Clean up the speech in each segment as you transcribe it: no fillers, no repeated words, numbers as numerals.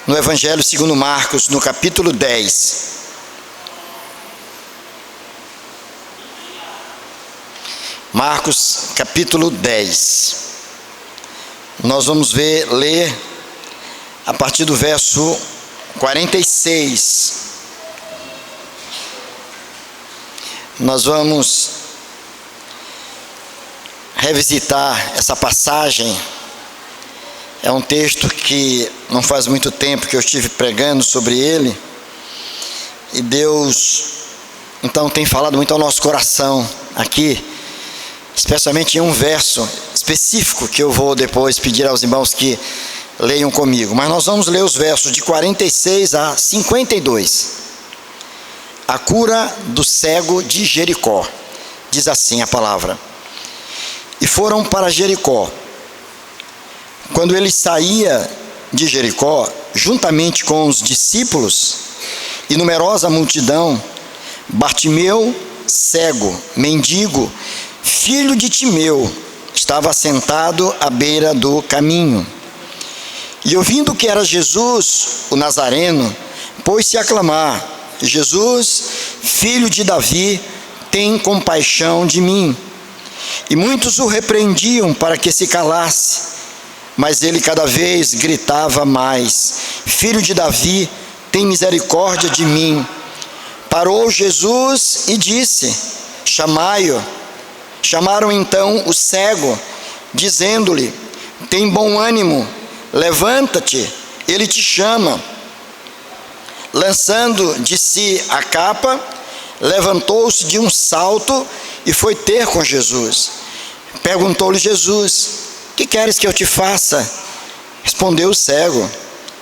no Evangelho segundo Marcos, no capítulo 10. Marcos, capítulo 10. Nós vamos ler a partir do verso 46. Nós vamos revisitar essa passagem. É um texto que não faz muito tempo que eu estive pregando sobre ele, e Deus então tem falado muito ao nosso coração aqui, especialmente em um verso específico que eu vou depois pedir aos irmãos que leiam comigo. Mas nós vamos ler os versos de 46 a 52. A cura do cego de Jericó. Diz assim a palavra: E foram para Jericó. Quando ele saía de Jericó, juntamente com os discípulos e numerosa multidão, Bartimeu, cego, mendigo, filho de Timeu, estava sentado à beira do caminho. E ouvindo que era Jesus, o Nazareno, pôs-se a clamar: Jesus, filho de Davi, tem compaixão de mim. E muitos o repreendiam para que se calasse, mas ele cada vez gritava mais: Filho de Davi, tem misericórdia de mim. Parou Jesus e disse: Chamai-o. Chamaram então o cego, dizendo-lhe: Tem bom ânimo, levanta-te, ele te chama. Lançando de si a capa, levantou-se de um salto e foi ter com Jesus. Perguntou-lhe Jesus: Que queres que eu te faça? Respondeu o cego: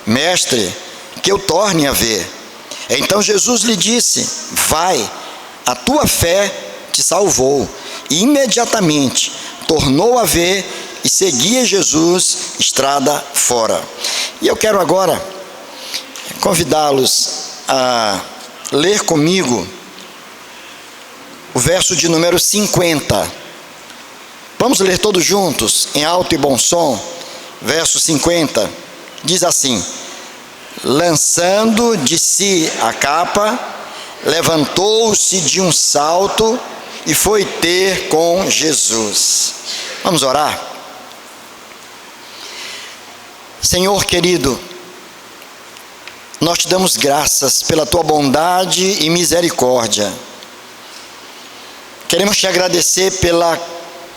Mestre, que eu torne a ver. Então Jesus lhe disse: Vai, a tua fé te salvou. E imediatamente tornou a ver e seguia Jesus estrada fora. E eu quero agora convidá-los a ler comigo o verso de número 50. Vamos ler todos juntos, em alto e bom som. Verso 50, diz assim: Lançando de si a capa, levantou-se de um salto e foi ter com Jesus. Vamos orar? Senhor querido, nós te damos graças pela tua bondade e misericórdia. Queremos te agradecer pela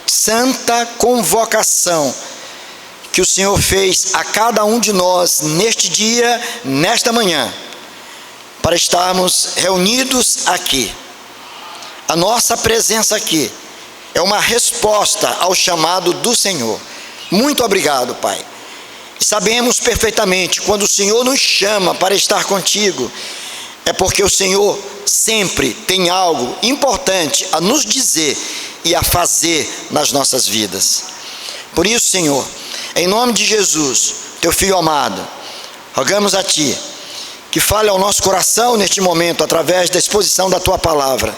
santa convocação que o Senhor fez a cada um de nós neste dia, nesta manhã, para estarmos reunidos aqui. A nossa presença aqui é uma resposta ao chamado do Senhor. Muito obrigado, Pai. E sabemos perfeitamente, quando o Senhor nos chama para estar contigo, é porque o Senhor sempre tem algo importante a nos dizer e a fazer nas nossas vidas. Por isso, Senhor, em nome de Jesus, teu Filho amado, rogamos a Ti que fale ao nosso coração neste momento, através da exposição da Tua palavra.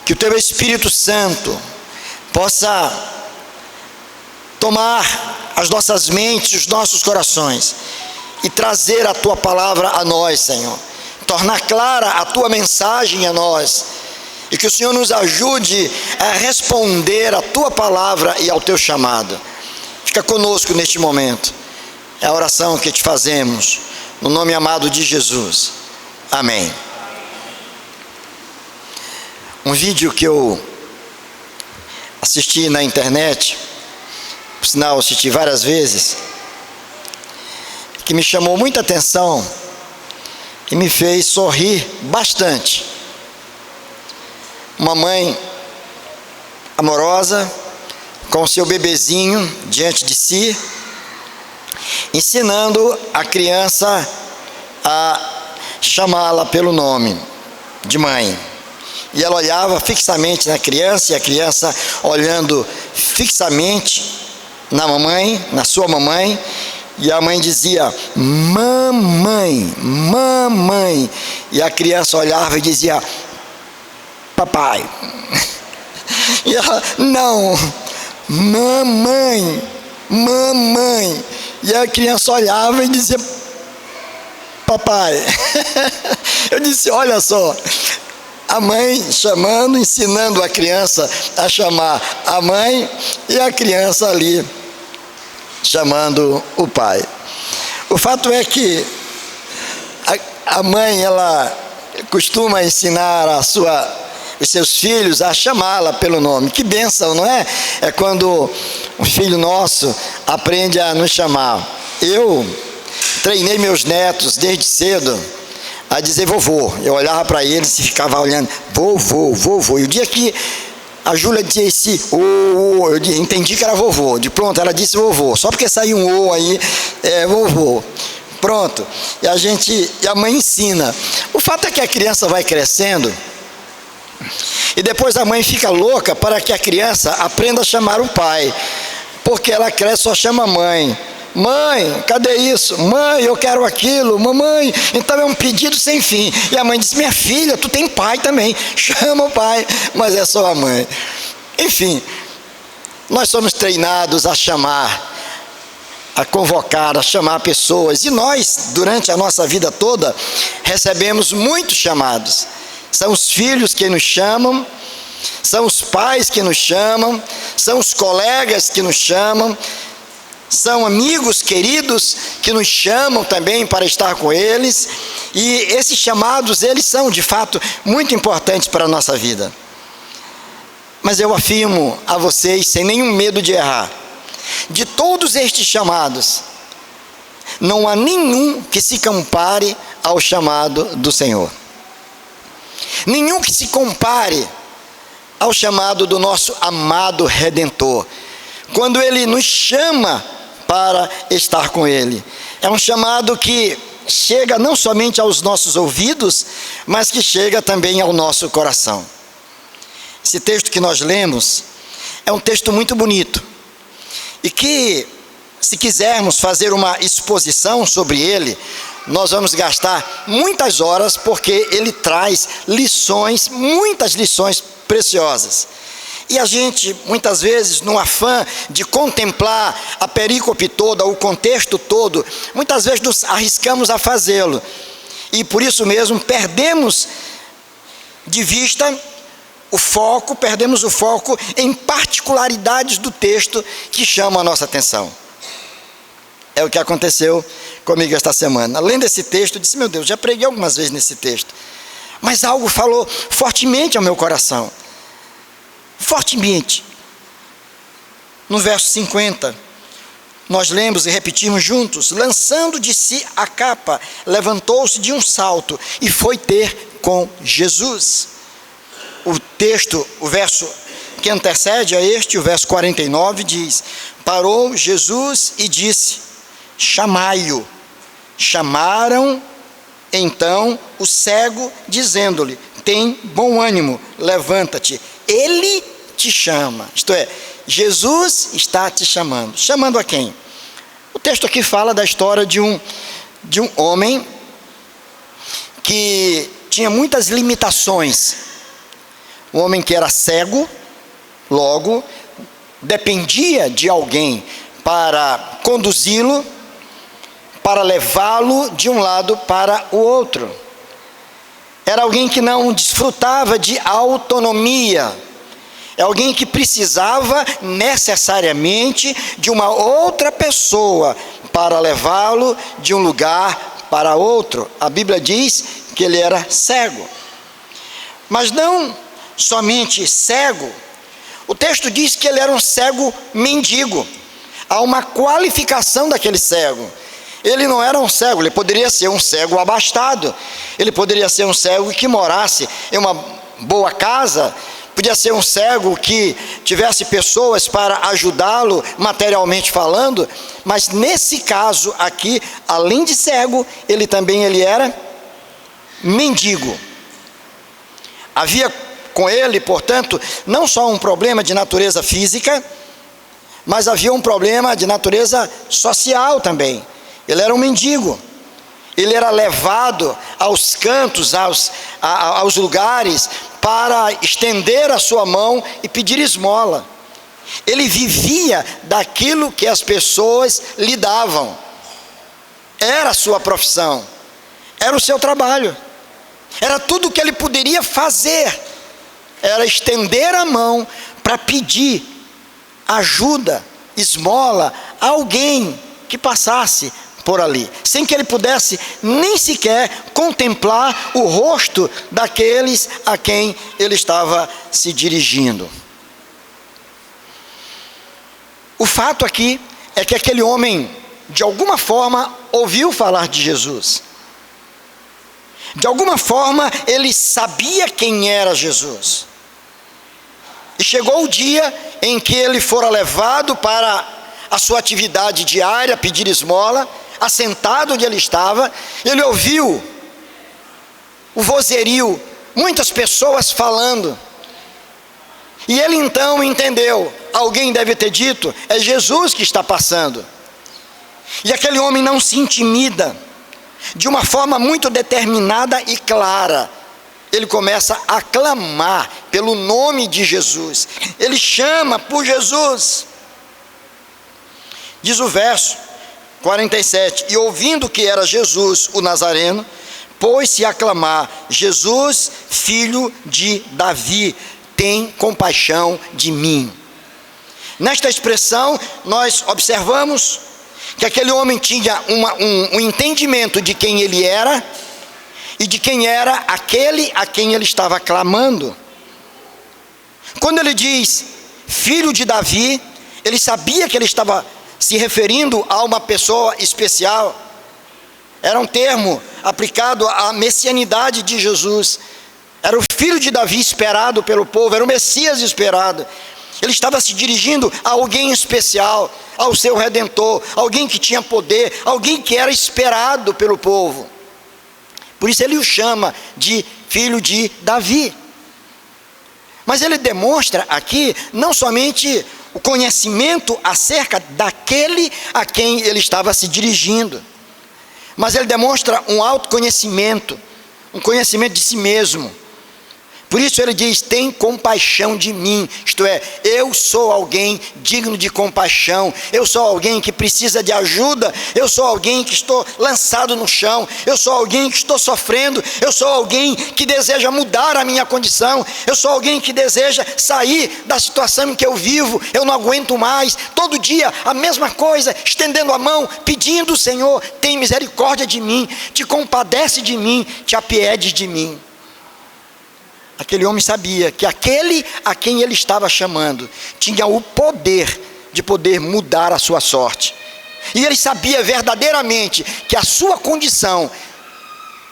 Que o Teu Espírito Santo possa tomar as nossas mentes, os nossos corações e trazer a Tua palavra a nós, Senhor. Tornar clara a Tua mensagem a nós. E que o Senhor nos ajude a responder a Tua palavra e ao Teu chamado. Fica conosco neste momento. É a oração que te fazemos, no nome amado de Jesus. Amém. Um vídeo que eu assisti na internet, por sinal assisti várias vezes, que me chamou muita atenção e me fez sorrir bastante. Uma mãe amorosa, com o seu bebezinho diante de si, ensinando a criança a chamá-la pelo nome de mãe. E ela olhava fixamente na criança, e a criança olhando fixamente na mamãe, na sua mamãe, e a mãe dizia: mamãe, mamãe. E a criança olhava e dizia: papai. E ela: não, mamãe, mamãe. E a criança olhava e dizia: papai. Eu disse, olha só, a mãe chamando, ensinando a criança a chamar a mãe e a criança ali chamando o pai. O fato é que a mãe, ela costuma ensinar os seus filhos a chamá-la pelo nome. Que bênção, não é? É quando um filho nosso aprende a nos chamar. Eu treinei meus netos desde cedo a dizer vovô. Eu olhava para eles e ficava olhando, vovô, vovô. E o dia que a Júlia disse eu entendi que era vovô. De pronto, ela disse vovô. Só porque saiu um o aí, é vovô. Pronto. E a mãe ensina. O fato é que a criança vai crescendo e depois a mãe fica louca para que a criança aprenda a chamar o pai, porque ela cresce só chama mãe. Mãe, cadê isso? Mãe, eu quero aquilo. Mamãe, então é um pedido sem fim. E a mãe diz, minha filha, tu tem pai também, chama o pai, mas é só a mãe. Enfim, nós somos treinados a chamar, a convocar, a chamar pessoas, e nós, durante a nossa vida toda, recebemos muitos chamados. São os filhos que nos chamam, são os pais que nos chamam, são os colegas que nos chamam, são amigos queridos que nos chamam também para estar com eles, e esses chamados, eles são de fato muito importantes para a nossa vida. Mas eu afirmo a vocês, sem nenhum medo de errar, de todos estes chamados, não há nenhum que se compare ao chamado do Senhor. Nenhum que se compare ao chamado do nosso amado Redentor, quando Ele nos chama para estar com Ele. É um chamado que chega não somente aos nossos ouvidos, mas que chega também ao nosso coração. Esse texto que nós lemos é um texto muito bonito, e que, se quisermos fazer uma exposição sobre ele, nós vamos gastar muitas horas, porque ele traz lições, muitas lições preciosas. E a gente, muitas vezes, no afã de contemplar a perícope toda, o contexto todo, muitas vezes nos arriscamos a fazê-lo. E por isso mesmo perdemos de vista perdemos o foco em particularidades do texto que chamam a nossa atenção. É o que aconteceu comigo esta semana. Lendo esse texto, eu disse, meu Deus, já preguei algumas vezes nesse texto, mas algo falou fortemente ao meu coração. Fortemente. No verso 50, nós lemos e repetimos juntos, lançando de si a capa, levantou-se de um salto e foi ter com Jesus. O texto, o verso que antecede a este, o verso 49, diz, parou Jesus e disse, chamai-o. Chamaram então o cego, dizendo-lhe, tem bom ânimo, levanta-te, ele te chama. Isto é, Jesus está te chamando. Chamando a quem? O texto aqui fala da história de um homem que tinha muitas limitações. Um homem que era cego, logo, dependia de alguém para conduzi-lo, para levá-lo de um lado para o outro. Era alguém que não desfrutava de autonomia. É alguém que precisava necessariamente de uma outra pessoa para levá-lo de um lugar para outro. A Bíblia diz que ele era cego. Mas não somente cego, o texto diz que ele era um cego mendigo. Há uma qualificação daquele cego. Ele não era um cego, ele poderia ser um cego abastado, ele poderia ser um cego que morasse em uma boa casa, podia ser um cego que tivesse pessoas para ajudá-lo materialmente falando, mas nesse caso aqui, além de cego, ele era mendigo. Havia com ele, portanto, não só um problema de natureza física, mas havia um problema de natureza social também. Ele era um mendigo, ele era levado aos cantos, aos lugares, para estender a sua mão e pedir esmola. Ele vivia daquilo que as pessoas lhe davam, era a sua profissão, era o seu trabalho, era tudo o que ele poderia fazer, era estender a mão para pedir ajuda, esmola a alguém que passasse por ali, sem que ele pudesse nem sequer contemplar o rosto daqueles a quem ele estava se dirigindo. O fato aqui é que aquele homem, de alguma forma, ouviu falar de Jesus. De alguma forma, ele sabia quem era Jesus. E chegou o dia em que ele fora levado para a sua atividade diária, pedir esmola. Assentado onde ele estava, ele ouviu o vozerio, muitas pessoas falando. E ele então entendeu, alguém deve ter dito, é Jesus que está passando. E aquele homem não se intimida, de uma forma muito determinada e clara. Ele começa a clamar pelo nome de Jesus, ele chama por Jesus. Diz o verso 47, e ouvindo que era Jesus o Nazareno, pôs-se a clamar: Jesus, filho de Davi, tem compaixão de mim. Nesta expressão, nós observamos que aquele homem tinha um entendimento de quem ele era e de quem era aquele a quem ele estava clamando. Quando ele diz filho de Davi, ele sabia que ele estava se referindo a uma pessoa especial. Era um termo aplicado à messianidade de Jesus. Era o filho de Davi esperado pelo povo, era o Messias esperado. Ele estava se dirigindo a alguém especial, ao seu Redentor, alguém que tinha poder, alguém que era esperado pelo povo. Por isso ele o chama de filho de Davi. Mas ele demonstra aqui não somente o conhecimento acerca daquele a quem ele estava se dirigindo, mas ele demonstra um autoconhecimento, um conhecimento de si mesmo. Por isso ele diz: tem compaixão de mim, isto é, eu sou alguém digno de compaixão, eu sou alguém que precisa de ajuda, eu sou alguém que estou lançado no chão, eu sou alguém que estou sofrendo, eu sou alguém que deseja mudar a minha condição, eu sou alguém que deseja sair da situação em que eu vivo, eu não aguento mais, todo dia a mesma coisa, estendendo a mão, pedindo: Senhor, tem misericórdia de mim, te compadece de mim, te apiedes de mim. Aquele homem sabia que aquele a quem ele estava chamando tinha o poder de poder mudar a sua sorte. E ele sabia verdadeiramente que a sua condição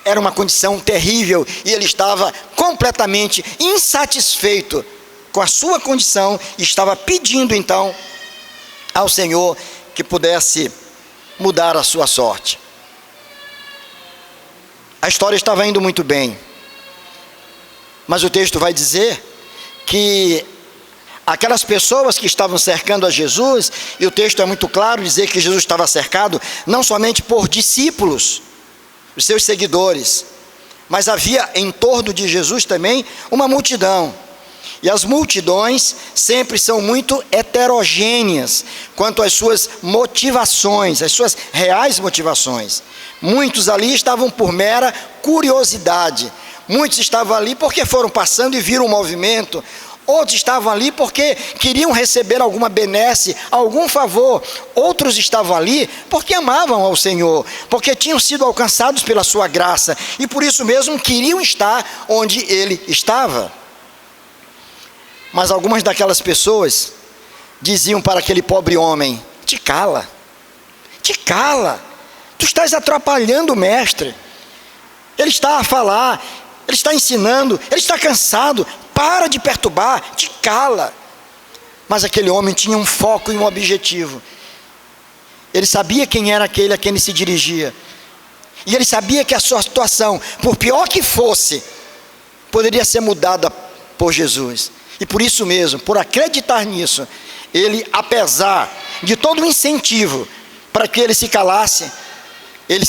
era uma condição terrível, e ele estava completamente insatisfeito com a sua condição, e estava pedindo então ao Senhor que pudesse mudar a sua sorte. A história estava indo muito bem, mas o texto vai dizer que aquelas pessoas que estavam cercando a Jesus, e o texto é muito claro dizer que Jesus estava cercado não somente por discípulos, os seus seguidores, mas havia em torno de Jesus também uma multidão. E as multidões sempre são muito heterogêneas quanto às suas motivações, as suas reais motivações. Muitos ali estavam por mera curiosidade, muitos estavam ali porque foram passando e viram o movimento, outros estavam ali porque queriam receber alguma benesse, algum favor, outros estavam ali porque amavam ao Senhor, porque tinham sido alcançados pela sua graça, e por isso mesmo queriam estar onde ele estava. Mas algumas daquelas pessoas diziam para aquele pobre homem: te cala, tu estás atrapalhando o mestre, ele está a falar, ele está ensinando, ele está cansado, para de perturbar, te cala. Mas aquele homem tinha um foco e um objetivo. Ele sabia quem era aquele a quem ele se dirigia, e ele sabia que a sua situação, por pior que fosse, poderia ser mudada por Jesus. E por isso mesmo, por acreditar nisso, ele, apesar de todo o incentivo para que ele se calasse, ele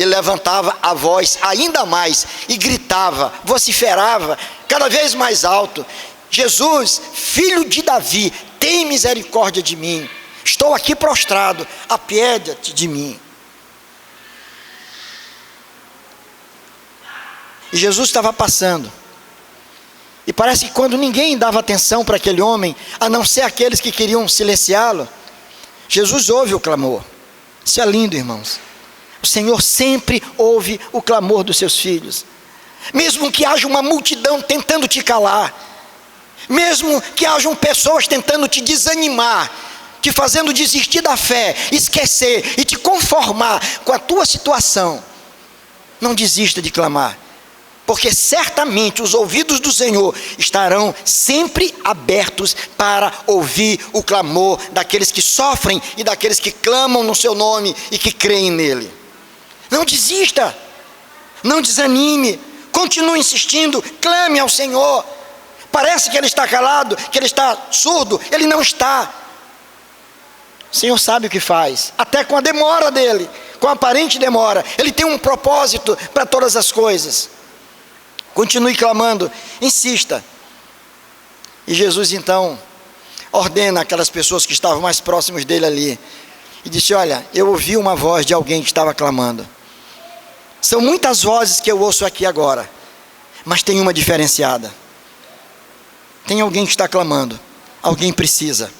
levantava a voz ainda mais e gritava, vociferava cada vez mais alto: Jesus, filho de Davi, tem misericórdia de mim, estou aqui prostrado, apieda-te de mim. E Jesus estava passando. E parece que quando ninguém dava atenção para aquele homem, a não ser aqueles que queriam silenciá-lo, Jesus ouve o clamor. Isso é lindo, irmãos. O Senhor sempre ouve o clamor dos seus filhos. Mesmo que haja uma multidão tentando te calar, mesmo que hajam pessoas tentando te desanimar, te fazendo desistir da fé, esquecer e te conformar com a tua situação, não desista de clamar, porque certamente os ouvidos do Senhor estarão sempre abertos para ouvir o clamor daqueles que sofrem e daqueles que clamam no seu nome e que creem nele. Não desista, não desanime, continue insistindo, clame ao Senhor. Parece que ele está calado, que ele está surdo, ele não está. O Senhor sabe o que faz, até com a demora dele, com a aparente demora, ele tem um propósito para todas as coisas. Continue clamando, insista. E Jesus então ordena aquelas pessoas que estavam mais próximos dele ali, e disse: olha, eu ouvi uma voz de alguém que estava clamando. São muitas vozes que eu ouço aqui agora, mas tem uma diferenciada. Tem alguém que está clamando, alguém precisa.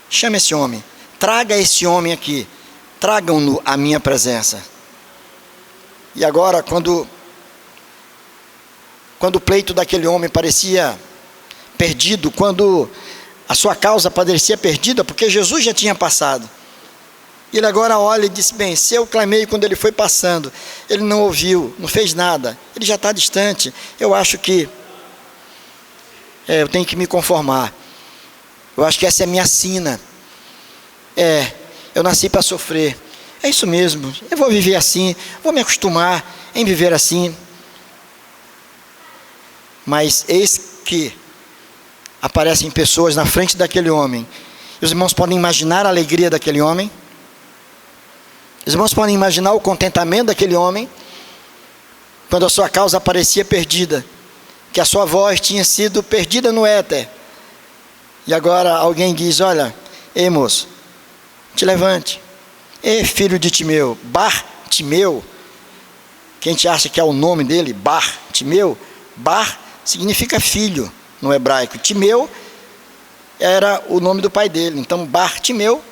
Chame esse homem, traga esse homem aqui, tragam-no à minha presença. E agora, quando o pleito daquele homem parecia perdido, quando a sua causa parecia perdida, porque Jesus já tinha passado, ele agora olha e diz: bem, se eu clamei quando ele foi passando, ele não ouviu, não fez nada, ele já está distante, eu acho que eu tenho que me conformar. Eu acho que essa é a minha sina. Eu nasci para sofrer. É isso mesmo, eu vou viver assim, vou me acostumar em viver assim. Mas eis que aparecem pessoas na frente daquele homem. Os irmãos podem imaginar a alegria daquele homem? Os irmãos podem imaginar o contentamento daquele homem quando a sua causa parecia perdida, que a sua voz tinha sido perdida no éter, e agora alguém diz: olha, ei moço, te levante. Ei, filho de Timeu, Bartimeu, que a gente acha que é o nome dele, Bartimeu. Bar significa filho no hebraico, Timeu era o nome do pai dele, então Bartimeu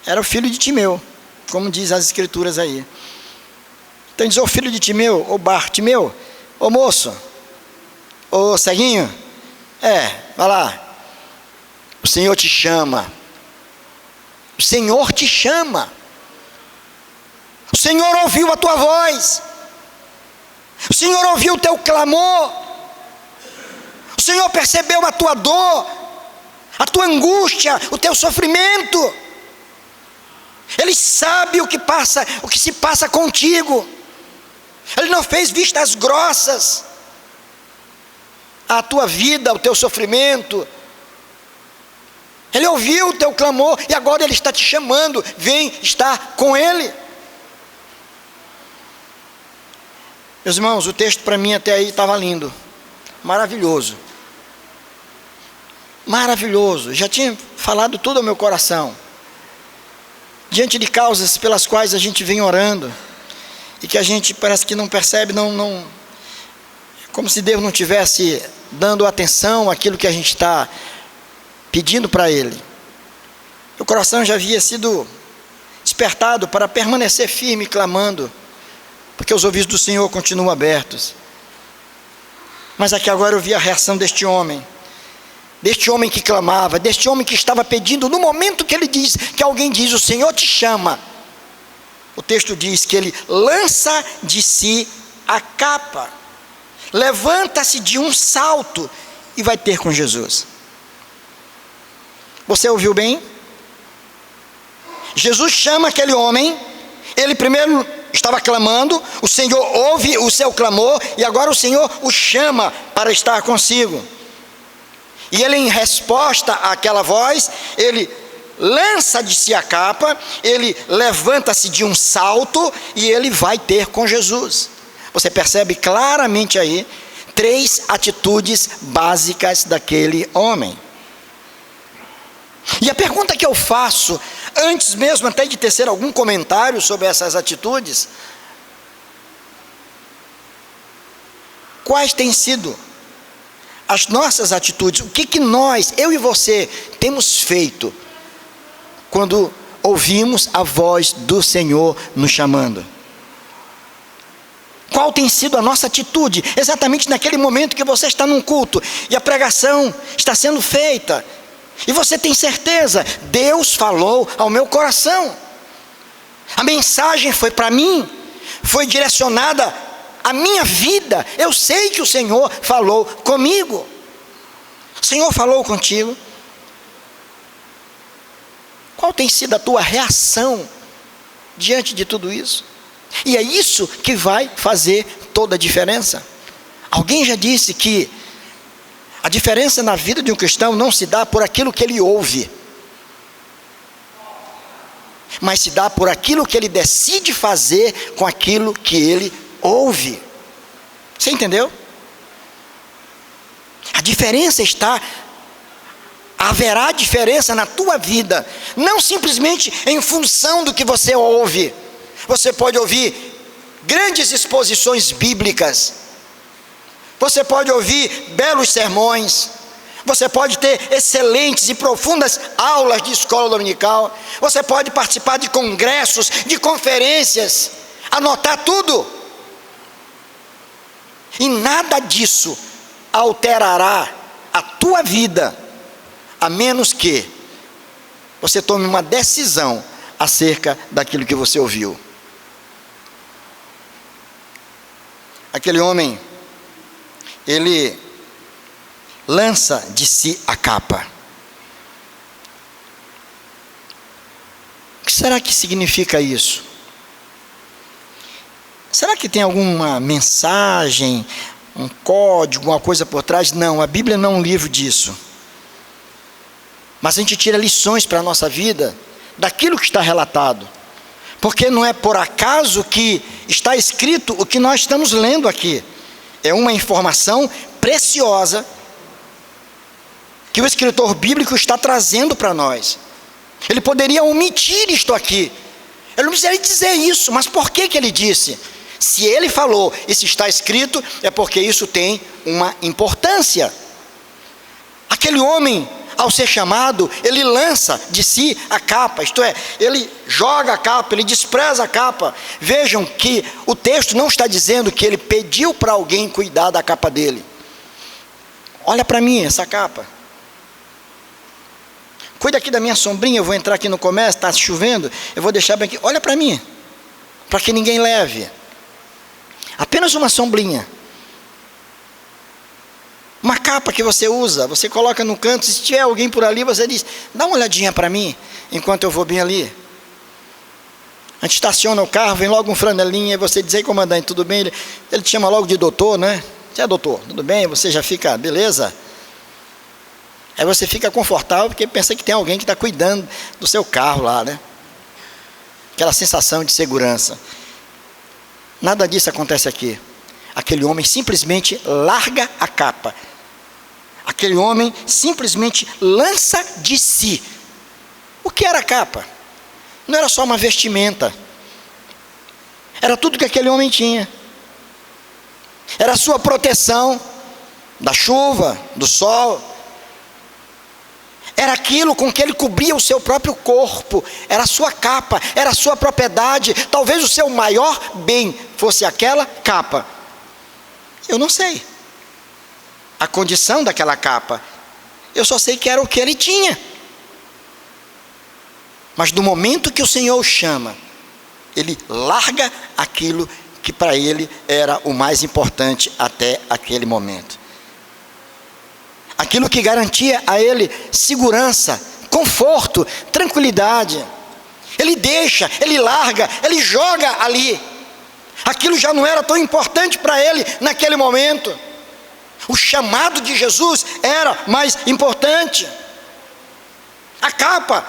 era o filho de Timeu, como diz as escrituras aí. Então diz: ô filho de Timeu, ô Bartimeu, ô moço, ô ceguinho, vai lá, o Senhor te chama. O Senhor te chama. O Senhor ouviu a tua voz. O Senhor ouviu o teu clamor. O Senhor percebeu a tua dor, a tua angústia, o teu sofrimento. Ele sabe o que se passa contigo. Ele não fez vistas grossas à tua vida, ao teu sofrimento. Ele ouviu o teu clamor e agora ele está te chamando. Vem estar com ele. Meus irmãos, o texto para mim até aí estava lindo, maravilhoso. Maravilhoso, já tinha falado tudo ao meu coração. Diante de causas pelas quais a gente vem orando, e que a gente parece que não percebe, como se Deus não estivesse dando atenção àquilo que a gente está pedindo para Ele. O coração já havia sido despertado para permanecer firme, clamando, porque os ouvidos do Senhor continuam abertos. Mas aqui agora eu vi a reação deste homem que clamava, deste homem que estava pedindo. No momento que ele diz, que alguém diz: o Senhor te chama, o texto diz que ele lança de si a capa, levanta-se de um salto e vai ter com Jesus. Você ouviu bem? Jesus chama aquele homem. Ele primeiro estava clamando, o Senhor ouve o seu clamor, e agora o Senhor o chama para estar consigo. E ele, em resposta àquela voz, ele lança de si a capa, ele levanta-se de um salto e ele vai ter com Jesus. Você percebe claramente aí 3 atitudes básicas daquele homem. E a pergunta que eu faço, antes mesmo até de tecer algum comentário sobre essas atitudes: quais têm sido as nossas atitudes? O que nós, eu e você, temos feito quando ouvimos a voz do Senhor nos chamando? Qual tem sido a nossa atitude exatamente naquele momento que você está num culto e a pregação está sendo feita e você tem certeza, Deus falou ao meu coração, a mensagem foi para mim, foi direcionada à minha vida, eu sei que o Senhor falou comigo. O Senhor falou contigo? Qual tem sido a tua reação diante de tudo isso? E é isso que vai fazer toda a diferença. Alguém já disse que a diferença na vida de um cristão não se dá por aquilo que ele ouve, mas se dá por aquilo que ele decide fazer com aquilo que ele ouve. Você entendeu? A diferença está, haverá diferença na tua vida, não simplesmente em função do que você ouve. Você pode ouvir grandes exposições bíblicas, você pode ouvir belos sermões, você pode ter excelentes e profundas aulas de escola dominical, você pode participar de congressos, de conferências, anotar tudo, e nada disso alterará a tua vida, a menos que você tome uma decisão acerca daquilo que você ouviu. Aquele homem, ele lança de si a capa. O que será que significa isso? Será que tem alguma mensagem, um código, alguma coisa por trás? Não, a Bíblia não é um livro disso. Mas a gente tira lições para a nossa vida daquilo que está relatado. Porque não é por acaso que está escrito o que nós estamos lendo aqui. É uma informação preciosa que o escritor bíblico está trazendo para nós. Ele poderia omitir isto aqui. Ele não precisaria dizer isso, mas por que ele disse? Se ele falou e se está escrito, é porque isso tem uma importância. Aquele homem, ao ser chamado, ele lança de si a capa, isto é, ele joga a capa, ele despreza a capa. Vejam que o texto não está dizendo que ele pediu para alguém cuidar da capa dele. Olha para mim essa capa. Cuida aqui da minha sombrinha, eu vou entrar aqui no comércio, está chovendo, eu vou deixar bem aqui. Olha para mim, para que ninguém leve. Apenas uma sombrinha. Uma capa que você usa, você coloca no canto, se tiver alguém por ali, você diz, dá uma olhadinha para mim, enquanto eu vou bem ali. A gente estaciona o carro, vem logo um franelinha, e você diz, ei comandante, tudo bem? Ele te chama logo de doutor, né? Você é doutor, tudo bem? Você já fica, beleza? Aí você fica confortável, porque pensa que tem alguém que está cuidando do seu carro lá, né? Aquela sensação de segurança. Nada disso acontece aqui. Aquele homem simplesmente larga a capa. Aquele homem simplesmente lança de si. O que era a capa? Não era só uma vestimenta. Era tudo que aquele homem tinha. Era a sua proteção da chuva, do sol. Era aquilo com que ele cobria o seu próprio corpo. Era a sua capa, era a sua propriedade. Talvez o seu maior bem fosse aquela capa. Eu não sei a condição daquela capa, eu só sei que era o que ele tinha. Mas no momento que o Senhor o chama, ele larga aquilo que para ele era o mais importante até aquele momento. Aquilo que garantia a ele segurança, conforto, tranquilidade. Ele deixa, ele larga, ele joga ali. Aquilo já não era tão importante para ele naquele momento. O chamado de Jesus era mais importante. A capa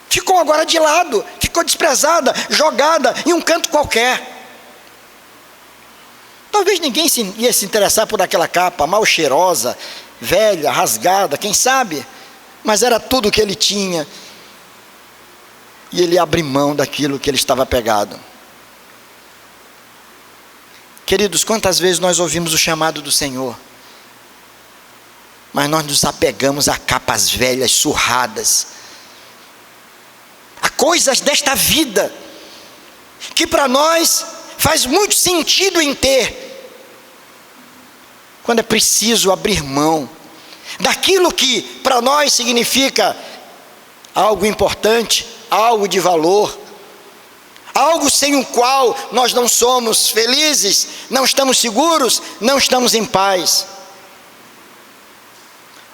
ficou agora de lado, ficou desprezada, jogada em um canto qualquer. Talvez ninguém ia se interessar por aquela capa mal cheirosa, velha, rasgada, quem sabe? Mas era tudo o que ele tinha. E ele abriu mão daquilo que ele estava pegado. Queridos, quantas vezes nós ouvimos o chamado do Senhor, mas nós nos apegamos a capas velhas, surradas, a coisas desta vida, que para nós faz muito sentido em ter, quando é preciso abrir mão daquilo que para nós significa algo importante, algo de valor, algo sem o qual nós não somos felizes, não estamos seguros, não estamos em paz.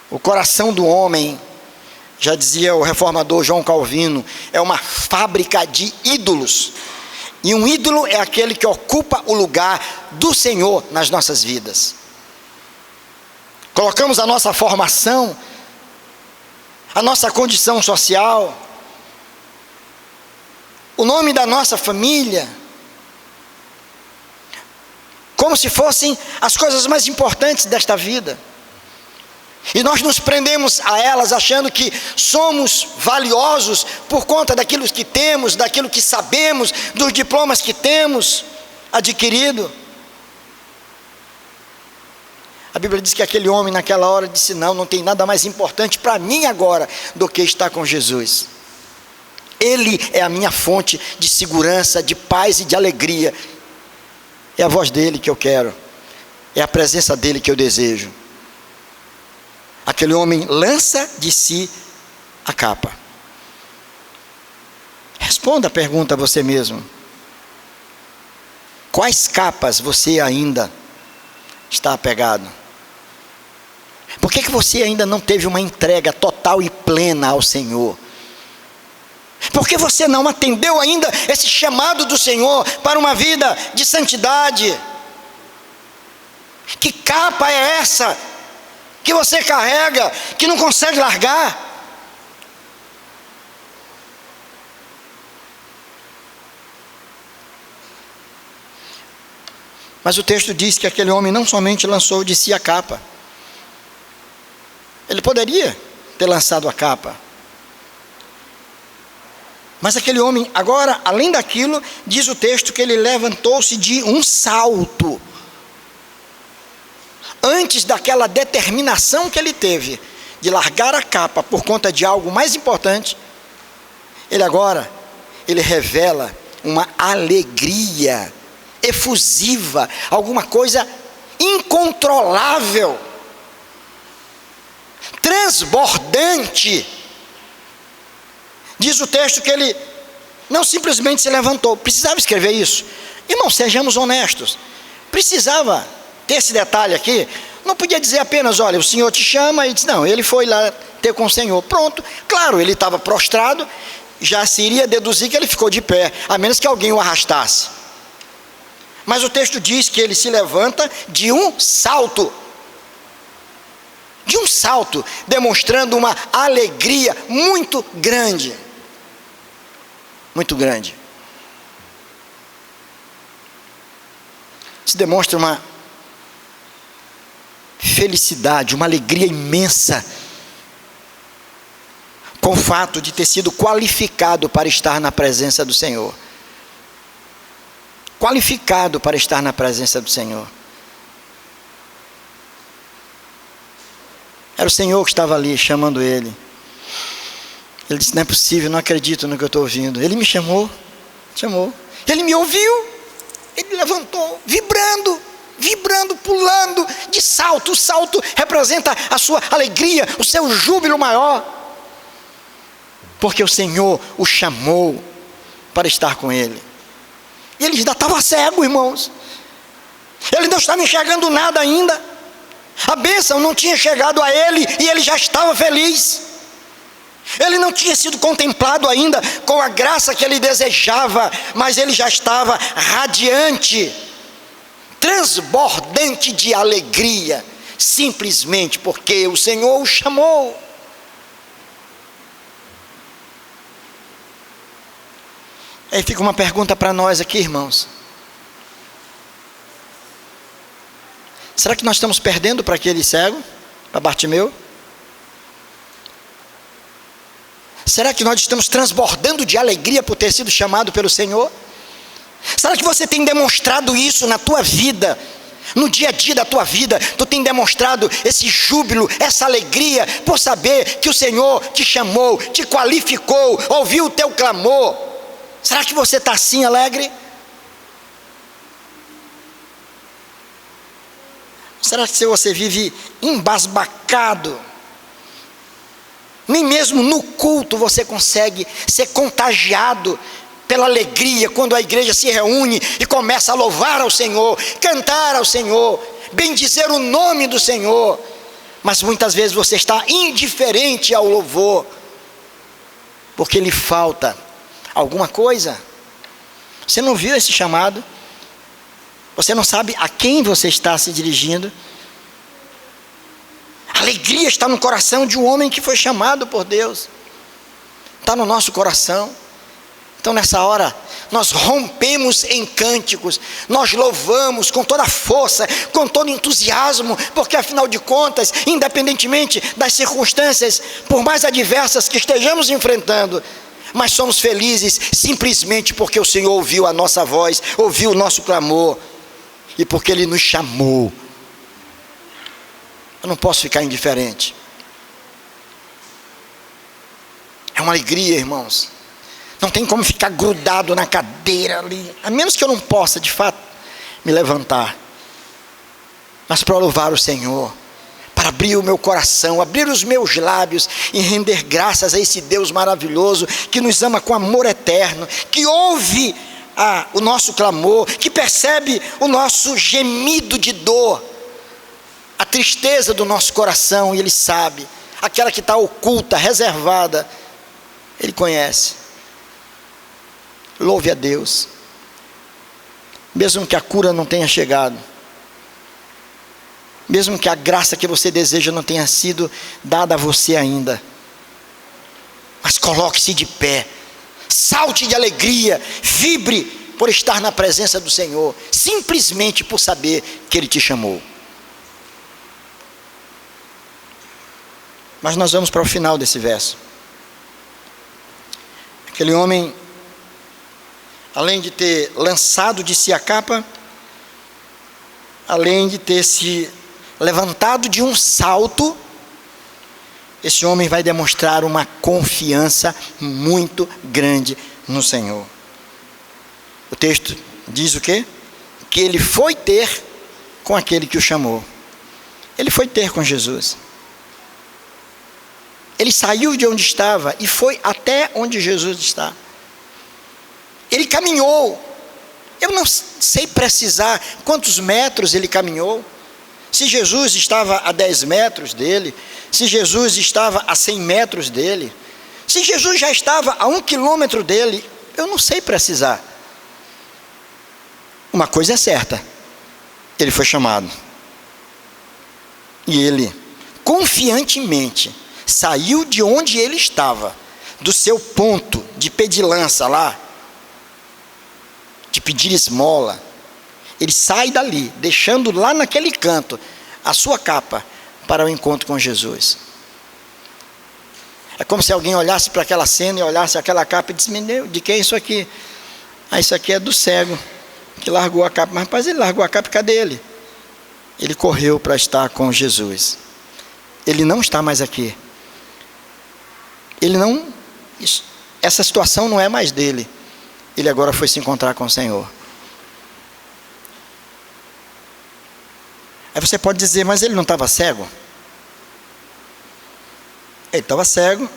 O coração do homem, já dizia o reformador João Calvino, é uma fábrica de ídolos. E um ídolo é aquele que ocupa o lugar do Senhor nas nossas vidas. Colocamos a nossa formação, a nossa condição social, o nome da nossa família, como se fossem as coisas mais importantes desta vida. E nós nos prendemos a elas achando que somos valiosos por conta daquilo que temos, daquilo que sabemos, dos diplomas que temos adquirido. A Bíblia diz que aquele homem naquela hora disse: não tem nada mais importante para mim agora do que estar com Jesus. Ele é a minha fonte de segurança, de paz e de alegria. É a voz dele que eu quero, é a presença dele que eu desejo. Aquele homem lança de si a capa. Responda a pergunta a você mesmo: quais capas você ainda está apegado? Por que você ainda não teve uma entrega total e plena ao Senhor? Por que você não atendeu ainda esse chamado do Senhor para uma vida de santidade? Que capa é essa que você carrega, que não consegue largar? Mas o texto diz que aquele homem não somente lançou de si a capa, ele poderia ter lançado a capa, mas aquele homem agora, além daquilo, diz o texto que ele levantou-se de um salto. Antes daquela determinação que ele teve de largar a capa por conta de algo mais importante, ele revela uma alegria efusiva, alguma coisa incontrolável, transbordante. Diz o texto que ele não simplesmente se levantou. Precisava escrever isso? Irmão, sejamos honestos, precisava ter esse detalhe aqui. Não podia dizer apenas: olha, o Senhor te chama, e diz, não, ele foi lá ter com o Senhor, pronto. Claro, ele estava prostrado, já se iria deduzir que ele ficou de pé, a menos que alguém o arrastasse. Mas o texto diz que ele se levanta de um salto, demonstrando uma alegria muito grande, muito grande. Se demonstra uma felicidade, uma alegria imensa, com o fato de ter sido qualificado para estar na presença do Senhor. Qualificado para estar na presença do Senhor. Era o Senhor que estava ali chamando ele. Ele disse: não é possível, não acredito no que eu estou ouvindo. Ele me chamou. Ele me ouviu. Ele levantou, vibrando, pulando de salto. O salto representa a sua alegria, o seu júbilo maior, porque o Senhor o chamou para estar com ele. E ele ainda estava cego, irmãos. Ele não estava enxergando nada ainda. A bênção não tinha chegado a ele e ele já estava feliz. Ele não tinha sido contemplado ainda com a graça que ele desejava, mas ele já estava radiante, transbordante de alegria, simplesmente porque o Senhor o chamou. Aí fica uma pergunta para nós aqui, irmãos: será que nós estamos perdendo para aquele cego, para Bartimeu? Será que nós estamos transbordando de alegria por ter sido chamado pelo Senhor? Será que você tem demonstrado isso na tua vida? No dia a dia da tua vida, tu tem demonstrado esse júbilo, essa alegria, por saber que o Senhor te chamou, te qualificou, ouviu o teu clamor. Será que você está assim alegre? Será que você vive embasbacado? Nem mesmo no culto você consegue ser contagiado pela alegria, quando a igreja se reúne e começa a louvar ao Senhor, cantar ao Senhor, bendizer o nome do Senhor. Mas muitas vezes você está indiferente ao louvor, porque lhe falta alguma coisa. Você não viu esse chamado? Você não sabe a quem você está se dirigindo? A alegria está no coração de um homem que foi chamado por Deus. Está no nosso coração. Então nessa hora, nós rompemos em cânticos, nós louvamos com toda a força, com todo entusiasmo, porque afinal de contas, independentemente das circunstâncias, por mais adversas que estejamos enfrentando, mas somos felizes simplesmente porque o Senhor ouviu a nossa voz, ouviu o nosso clamor, e porque Ele nos chamou. Eu não posso ficar indiferente. É uma alegria, irmãos. Não tem como ficar grudado na cadeira ali, a menos que eu não possa, de fato, me levantar. Mas para louvar o Senhor, para abrir o meu coração, abrir os meus lábios e render graças a esse Deus maravilhoso, que nos ama com amor eterno, que ouve o nosso clamor, que percebe o nosso gemido de dor, a tristeza do nosso coração, e Ele sabe, aquela que está oculta, reservada, Ele conhece. Louve a Deus, mesmo que a cura não tenha chegado, mesmo que a graça que você deseja não tenha sido dada a você ainda, mas coloque-se de pé, salte de alegria, vibre por estar na presença do Senhor, simplesmente por saber que Ele te chamou. Mas nós vamos para o final desse verso. Aquele homem, além de ter lançado de si a capa, além de ter se levantado de um salto, esse homem vai demonstrar uma confiança muito grande no Senhor. O texto diz o quê? Que ele foi ter com aquele que o chamou. Ele foi ter com Jesus. Ele saiu de onde estava e foi até onde Jesus está. Ele caminhou. Eu não sei precisar quantos metros ele caminhou. Se Jesus estava a 10 metros dele, se Jesus estava a 100 metros dele, se Jesus já estava a 1 quilômetro dele, eu não sei precisar. Uma coisa é certa, ele foi chamado. E ele, confiantemente, saiu de onde ele estava, do seu ponto de pedilança lá, de pedir esmola. Ele sai dali, deixando lá naquele canto a sua capa para o encontro com Jesus. É como se alguém olhasse para aquela cena e olhasse aquela capa e disse: meu, de quem é isso aqui? Ah, isso aqui é do cego, que largou a capa. Mas rapaz, ele largou a capa, cadê ele? Ele correu para estar com Jesus. Ele não está mais aqui. Ele não, essa situação não é mais dele. Ele agora foi se encontrar com o Senhor. Aí você pode dizer: mas ele não estava cego? Ele estava cego,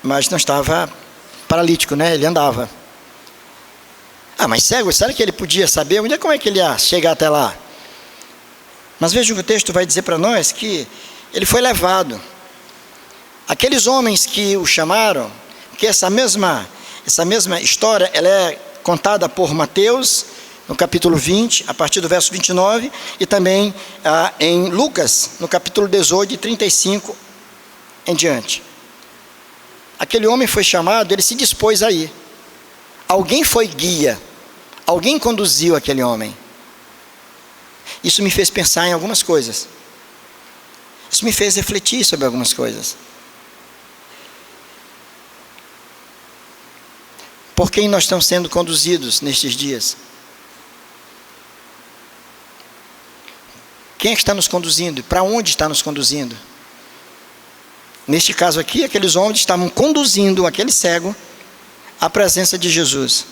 mas não estava paralítico, né? Ele andava. Ah, mas cego, será que ele podia saber como é que ele ia chegar até lá? Mas veja que o texto vai dizer para nós que ele foi levado. Aqueles homens que o chamaram, que essa mesma história, ela é contada por Mateus, no capítulo 20, a partir do verso 29, e também em Lucas, no capítulo 18, 35 em diante. Aquele homem foi chamado, ele se dispôs a ir. Alguém foi guia, alguém conduziu aquele homem. Isso me fez pensar em algumas coisas. Isso me fez refletir sobre algumas coisas. Por quem nós estamos sendo conduzidos nestes dias? Quem é que está nos conduzindo? Para onde está nos conduzindo? Neste caso aqui, aqueles homens estavam conduzindo aquele cego à presença de Jesus.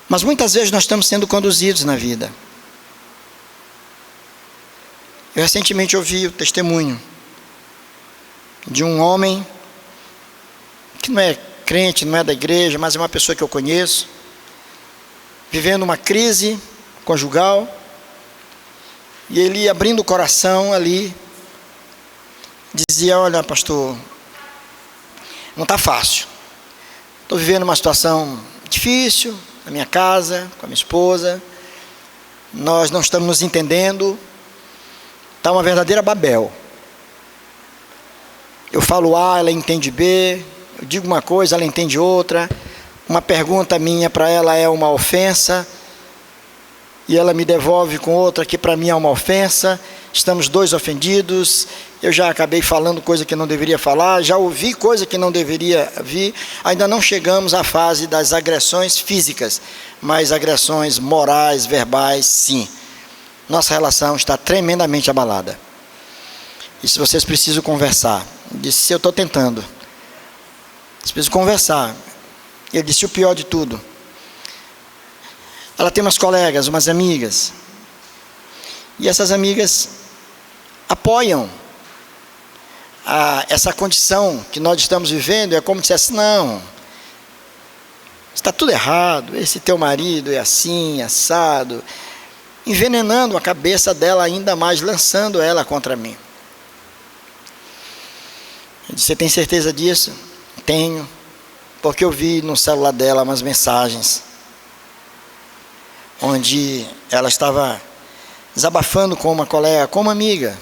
Mas muitas vezes nós estamos sendo conduzidos na vida. Eu recentemente ouvi o testemunho de um homem que não é crente, não é da igreja, mas é uma pessoa que eu conheço, vivendo uma crise conjugal, e ele abrindo o coração ali, dizia: olha, pastor, não está fácil, estou vivendo uma situação difícil na minha casa, com a minha esposa, nós não estamos nos entendendo, está uma verdadeira Babel. Eu falo A, ela entende B, eu digo uma coisa, ela entende outra, uma pergunta minha para ela é uma ofensa, e ela me devolve com outra que para mim é uma ofensa, estamos dois ofendidos, eu já acabei falando coisa que não deveria falar, já ouvi coisa que não deveria ouvir, ainda não chegamos à fase das agressões físicas, mas agressões morais, verbais, sim. Nossa relação está tremendamente abalada. E se vocês precisam conversar, eu disse: eu estou tentando. Vocês precisam conversar. Ele disse o pior de tudo. Ela tem umas colegas, umas amigas. E essas amigas apoiam essa condição que nós estamos vivendo. É como se dissesse: não, está tudo errado, esse teu marido é assim, assado. Envenenando a cabeça dela ainda mais, lançando ela contra mim. Eu disse: você tem certeza disso? Tenho, porque eu vi no celular dela umas mensagens onde ela estava desabafando com uma colega, com uma amiga.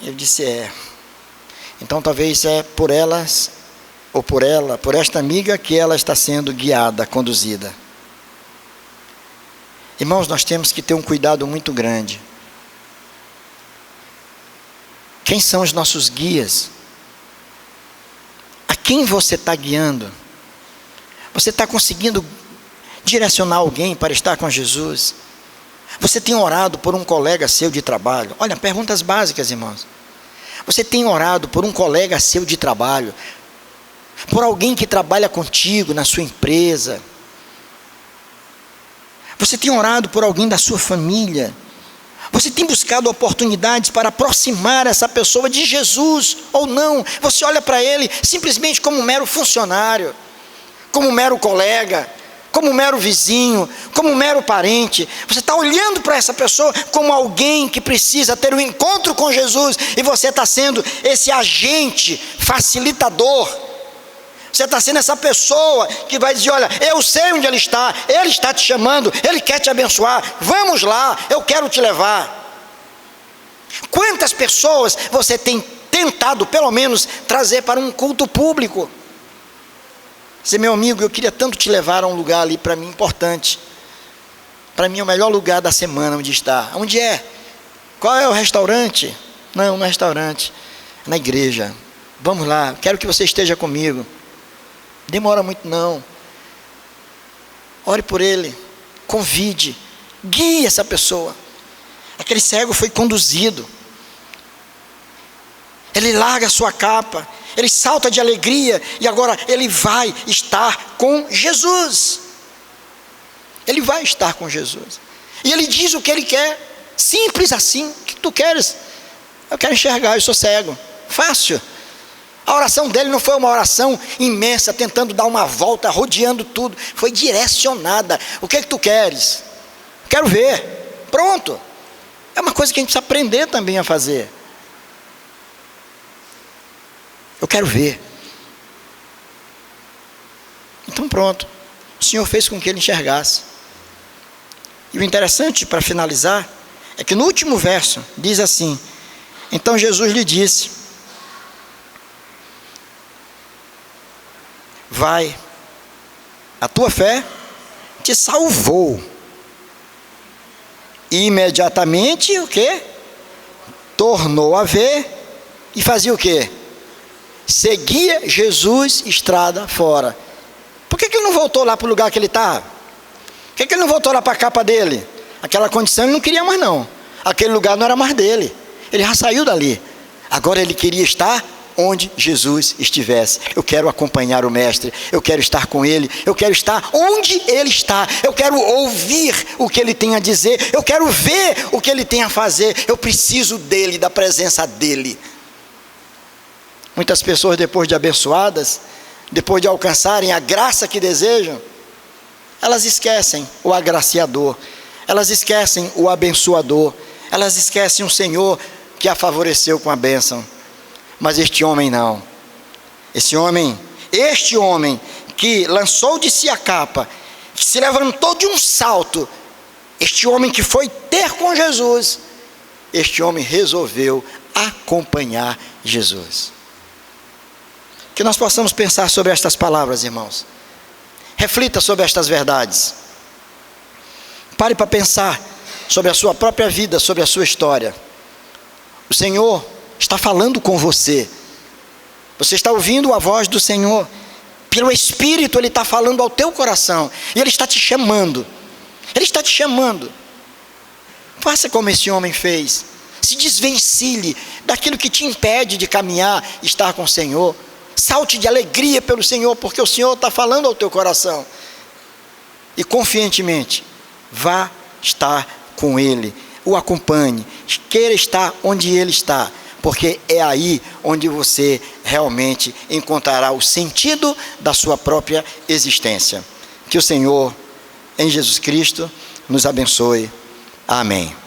Eu disse: então talvez é por elas, ou por ela, por esta amiga que ela está sendo guiada, conduzida. Irmãos, nós temos que ter um cuidado muito grande. Quem são os nossos guias? A quem você está guiando? Você está conseguindo direcionar alguém para estar com Jesus? Você tem orado por um colega seu de trabalho? Olha, perguntas básicas, irmãos. Você tem orado por um colega seu de trabalho? Por alguém que trabalha contigo na sua empresa? Você tem orado por alguém da sua família? Você tem buscado oportunidades para aproximar essa pessoa de Jesus ou não? Você olha para ele simplesmente como um mero funcionário, como um mero colega, como um mero vizinho, como um mero parente. Você está olhando para essa pessoa como alguém que precisa ter um encontro com Jesus, e você está sendo esse agente facilitador. Você está sendo essa pessoa que vai dizer: olha, eu sei onde ele está te chamando, ele quer te abençoar, vamos lá, eu quero te levar. Quantas pessoas você tem tentado, pelo menos, trazer para um culto público? Dizer: meu amigo, eu queria tanto te levar a um lugar ali, para mim, importante. Para mim é o melhor lugar da semana onde está. Onde é? Qual é o restaurante? Não, não é restaurante, é na igreja. Vamos lá, quero que você esteja comigo. Demora muito não. Ore por ele, convide, guie essa pessoa. Aquele cego foi conduzido. Ele larga a sua capa, ele salta de alegria, e agora ele vai estar com Jesus. Ele vai estar com Jesus. E ele diz o que ele quer, simples assim. O que tu queres? Eu quero enxergar, eu sou cego. Fácil. A oração dele não foi uma oração imensa, tentando dar uma volta, rodeando tudo. Foi direcionada. O que é que tu queres? Quero ver. Pronto. É uma coisa que a gente precisa aprender também a fazer. Eu quero ver. Então pronto. O Senhor fez com que ele enxergasse. E o interessante, para finalizar, é que no último verso diz assim: então Jesus lhe disse: vai, a tua fé te salvou. E imediatamente o quê? Tornou a ver e fazia o quê? Seguia Jesus estrada fora. Por que ele não voltou lá para o lugar que ele está? Por que ele não voltou lá para a capa dele? Aquela condição ele não queria mais não. Aquele lugar não era mais dele. Ele já saiu dali. Agora ele queria estar onde Jesus estivesse. Eu quero acompanhar o Mestre, eu quero estar com Ele, eu quero estar onde Ele está, eu quero ouvir o que Ele tem a dizer, eu quero ver o que Ele tem a fazer, eu preciso dEle, da presença dEle. Muitas pessoas, depois de abençoadas, depois de alcançarem a graça que desejam, elas esquecem o agraciador, elas esquecem o abençoador, elas esquecem o Senhor que a favoreceu com a bênção. Mas este homem não. Este homem que lançou de si a capa, que se levantou de um salto, este homem que foi ter com Jesus, este homem resolveu acompanhar Jesus. Que nós possamos pensar sobre estas palavras, irmãos. Reflita sobre estas verdades. Pare para pensar sobre a sua própria vida, sobre a sua história. O Senhor está falando com você. Você está ouvindo a voz do Senhor. Pelo Espírito Ele está falando ao teu coração. E Ele está te chamando. Ele está te chamando. Faça como esse homem fez. Se desvencilhe daquilo que te impede de caminhar e estar com o Senhor. Salte de alegria pelo Senhor, porque o Senhor está falando ao teu coração. E confiantemente, vá estar com Ele. O acompanhe. Queira estar onde Ele está. Porque é aí onde você realmente encontrará o sentido da sua própria existência. Que o Senhor, em Jesus Cristo, nos abençoe. Amém.